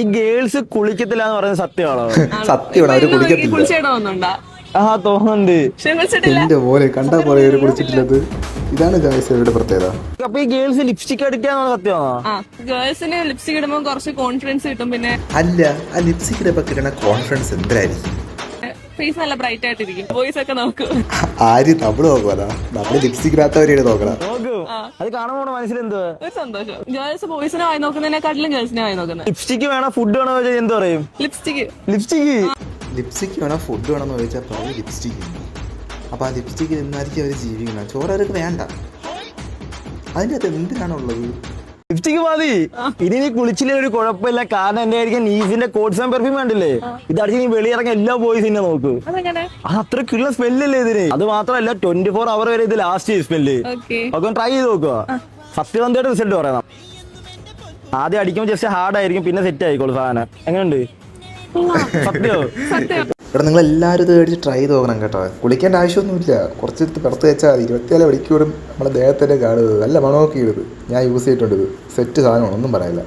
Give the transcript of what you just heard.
ഈ ഗേൾസ് കുളിക്കത്തില്ല എന്ന് പറയുന്നത് സത്യമാണോ? സത്യമാണ്, അവര് കുളിക്കത്തില്ല. കുളിച്ചിടൊന്നുണ്ടാ തോന്നുന്നുണ്ട്. എന്റെ പോലെ കണ്ടാ പോലെ അവര് കുളിച്ചിട്ടില്ലത്. ഇതാണ് ഗായ്സയുടെ പ്രത്യേകത. അപ്പൊ ഈ ഗേൾസ് ലിപ്സ്റ്റിക് അടിക്കാന്ന് സത്യമാണോ? ഗേൾസിന് ലിപ്സ്റ്റിക് ഇടുമ്പോ കുറച്ച് കോൺഫിഡൻസ് കിട്ടും. പിന്നെ അല്ല, ആ ലിപ്സ്റ്റിക്കിന്റെ ഒക്കെ കിട്ടുന്ന കോൺഫിഡൻസ് എന്തായിരിക്കും? ഫേസ് നല്ല ബ്രൈറ്റ് ആയിട്ടിരിക്കും. ബോയ്സ് ഒക്കെ നോക്കും. ആര് നമ്മള് നോക്കുവാ? നമ്മള് ലിപ്സ്റ്റിക് ഇടാത്തവരെയാണ് നോക്കണം. നോക്കൂ, അത് കാണുമ്പോൾ മനസ്സിലെന്തുവാ ഒരു സന്തോഷം. ഗേൾസ് ബോയ്സിനെ വായി നോക്കുന്നതിനെക്കാട്ടിലും ഗേൾസിനെ വായി നോക്കുന്നത്. ലിപ്സ്റ്റിക് വേണോ ഫുഡ് വേണോ ചോദിച്ചാൽ എന്ത് പറയും? ലിപ്സ്റ്റിക്. ലിപ്സ്റ്റിക് വേണം ഫുഡ് വേണമെന്ന് ചോദിച്ചാൽ പറഞ്ഞ് ലിപ്സ്റ്റിക്. അപ്പൊ ആ ലിപ്സ്റ്റിക്കിൽ എന്നായിരിക്കും അവര് ജീവിക്കണം? ചോറ് അവർക്ക് വേണ്ട. അതിൻ്റെ അകത്ത് എന്തിനാണുള്ളത്? ലിപ്സ്റ്റിക് മതി. ഇനി നീ കുളിച്ചില്ലേ ഒരു കുഴപ്പമില്ല. കാരണം എന്റെ ആയിരിക്കും നീസിന്റെ കോട്സ് ആൻഡ് പെർഫ്യൂം കണ്ടില്ലേ? ഇതടിച്ച് നീ വെളിയിറങ്ങി എല്ലാ ബോയ്സിനെ നോക്ക്. അതെങ്ങനെ? അത് അത്രക്കുള്ള സ്മെല്ലല്ലേ ഇതിന്. അത് മാത്രമല്ല 24 അവർ വരെ ഇത് ലാസ്റ്റ് സ്മെല്ല്. ഒക്കെ ട്രൈ ചെയ്ത് നോക്കുക. സത്യസന്ധമായിട്ട് റിസൾട്ട് പറയണം. ആദ്യം അടിക്കുമ്പോൾ ജസ്റ്റ് ഹാർഡ് ആയിരിക്കും, പിന്നെ സെറ്റ് ആയിക്കോളൂ സാധനം. എങ്ങനെയുണ്ട്? സത്യോ? ഇവിടെ നിങ്ങൾ എല്ലാവരും ഇത് മേടിച്ച് ട്രൈ ചെയ്ത് നോക്കണം കേട്ടോ. കുളിക്കേണ്ട ആവശ്യമൊന്നുമില്ല. കുറച്ചെടുത്ത് പുറത്ത് വെച്ചാൽ 24 മണിക്കൂറും നമ്മുടെ ദേഹത്തിൻ്റെ കാണുന്നത് നല്ല മണമൊക്കെ ഇടുന്നത്. ഞാൻ യൂസ് ചെയ്തിട്ടുണ്ട്. ഇത് സെറ്റ് സാധനമാണ്, ഒന്നും പറയാനില്ല.